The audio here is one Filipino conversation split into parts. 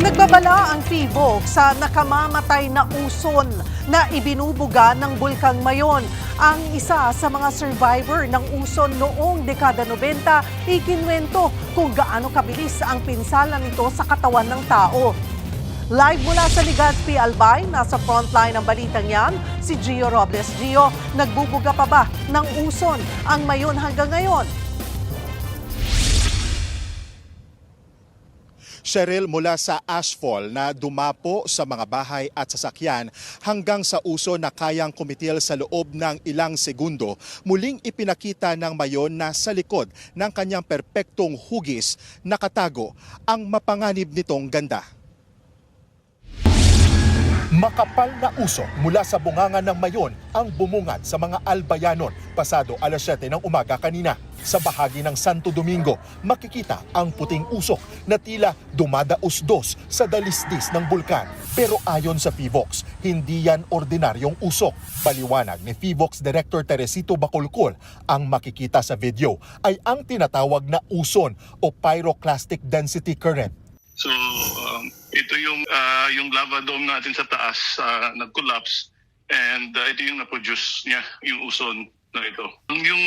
Nagbabala ang PHIVOLCS sa nakamamatay na uson na ibinubuga ng Bulkang Mayon. Ang isa sa mga survivor ng uson noong dekada 90, ikinwento kung gaano kabilis ang pinsala nito sa katawan ng tao. Live mula sa Legazpi, Albay, nasa frontline ng balitang yan, si Gio Robles. Gio, nagbubuga pa ba ng uson ang Mayon hanggang ngayon? Cheryl, mula sa ashfall na dumapo sa mga bahay at sasakyan hanggang sa uso na kayang kumitil sa loob ng ilang segundo, muling ipinakita ng Mayon na sa likod ng kanyang perpektong hugis nakatago ang mapanganib nitong ganda. Makapal na usok mula sa bunganga ng Mayon ang bumungad sa mga albayanon pasado alas 7 ng umaga kanina. Sa bahagi ng Santo Domingo, makikita ang puting usok na tila dumadaos-dos sa dalisdis ng bulkan. Pero ayon sa PHIVOLCS, hindi yan ordinaryong usok. Paliwanag ni PHIVOLCS Director Teresito Bacolcol, ang makikita sa video ay ang tinatawag na uson o pyroclastic density current. So ito yung lava dome natin sa taas nag-collapse and ito yung na-produce niya, yung uson na ito. Yung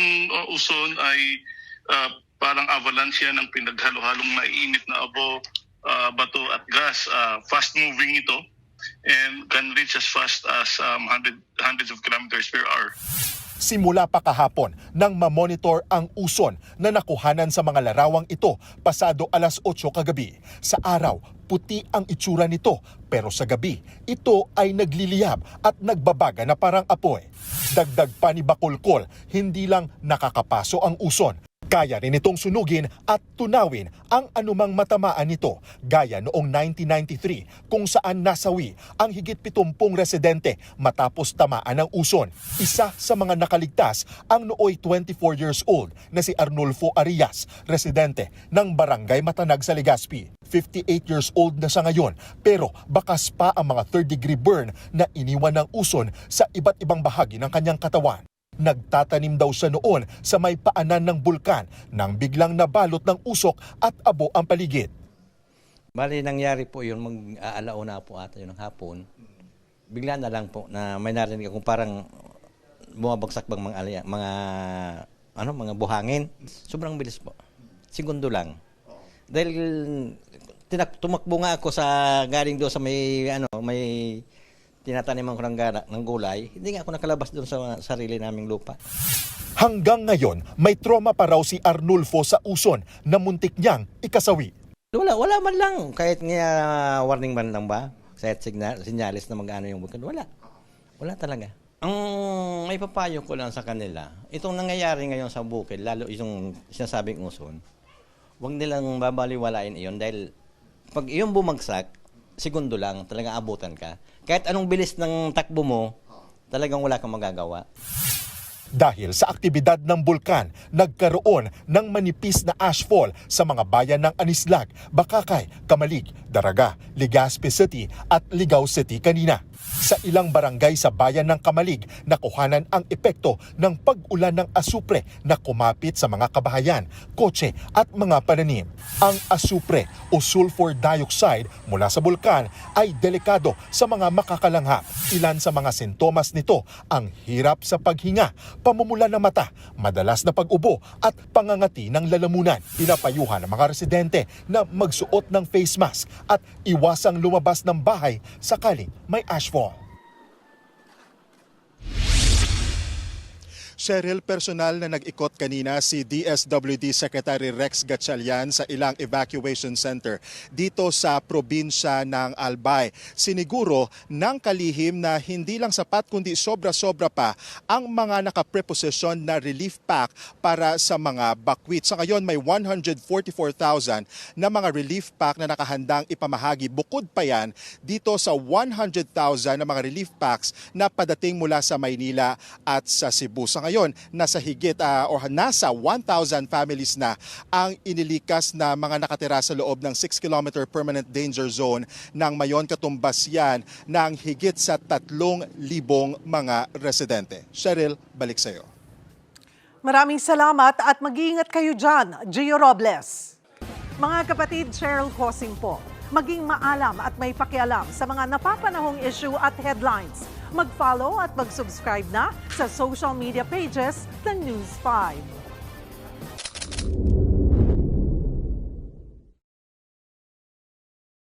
uson ay parang avalanche yan ng pinaghalo-halong maiinit na abo, bato at gas. Fast moving ito and can reach as fast as hundreds of kilometers per hour. Simula pa kahapon nang mamonitor ang uson na nakuhanan sa mga larawang ito pasado alas 8 kagabi. Sa araw, puti ang itsura nito pero sa gabi, ito ay nagliliyab at nagbabaga na parang apoy. Dagdag pa ni Bacolcol, hindi lang nakakapaso ang uson. Kaya rin itong sunugin at tunawin ang anumang matamaan nito gaya noong 1993 kung saan nasawi ang higit 70 residente matapos tamaan ng uson. Isa sa mga nakaligtas ang nooy 24 years old na si Arnulfo Arias, residente ng Barangay Matanag sa Legazpi. 58 years old na siya ngayon pero bakas pa ang mga third-degree burn na iniwan ng uson sa iba't ibang bahagi ng kanyang katawan. Nagtatanim daw siya noon sa may paanan ng bulkan nang biglang nabalot ng usok at abo ang paligid. Bali, nangyari po yun, mag-aalauna po ata yun ng hapon. Bigla na lang po na may narinig akong parang bumabagsak bang mga buhangin. Sobrang bilis po. Segundo lang. Dahil tumakbo nga ako sa galing doon sa may tinataniman ko ng gulay, hindi nga ako nakalabas doon sa sarili naming lupa. Hanggang ngayon, may trauma pa raw si Arnulfo sa uson na muntik niyang ikasawi. Wala man lang. Kahit nga warning man lang ba? Kahit sinyalis na mag-ano yung bulkan. Wala talaga. Ang may papayo ko lang sa kanila, itong nangyayari ngayon sa bukid, lalo yung sinasabing uson, huwag nilang babaliwalain iyon dahil pag iyon bumagsak, segundo lang, talagang abutan ka. Kahit anong bilis ng takbo mo, talagang wala kang magagawa. Dahil sa aktibidad ng bulkan, nagkaroon ng manipis na ashfall sa mga bayan ng Anislag, Bakakay, Kamalig, Daraga, Legazpi City at Ligao City kanina. Sa ilang barangay sa bayan ng Kamalig, nakuhanan ang epekto ng pag-ulan ng asupre na kumapit sa mga kabahayan, kotse at mga pananim. Ang asupre o sulfur dioxide mula sa bulkan ay delikado sa mga makakalanghap. Ilan sa mga sintomas nito ang hirap sa paghinga, pamumula ng mata, madalas na pag-ubo at pangangati ng lalamunan. Pinapayuhan ng mga residente na magsuot ng face mask at iwasang lumabas ng bahay sakaling may ashfall. Cheryl, personal na nag-ikot kanina si DSWD Secretary Rex Gatchalian sa ilang evacuation center dito sa probinsya ng Albay. Siniguro ng kalihim na hindi lang sapat kundi sobra-sobra pa ang mga nakapreposisyon na relief pack para sa mga bakwit. Sa ngayon may 144,000 na mga relief pack na nakahandang ipamahagi. Bukod pa yan dito sa 100,000 na mga relief packs na padating mula sa Maynila at sa Cebu. Sa ngayon, nasa 1,000 families na ang inilikas na mga nakatira sa loob ng 6-kilometer permanent danger zone ng Mayon, katumbas yan ng higit sa 3,000 mga residente. Cheryl, balik sa iyo. Maraming salamat at mag-iingat kayo dyan, Gio Robles. Mga kapatid, Cheryl Cosing po. maging maalam at may pakialam sa mga napapanahong issue at headlines. Mag-follow at mag-subscribe na sa social media pages ng News 5.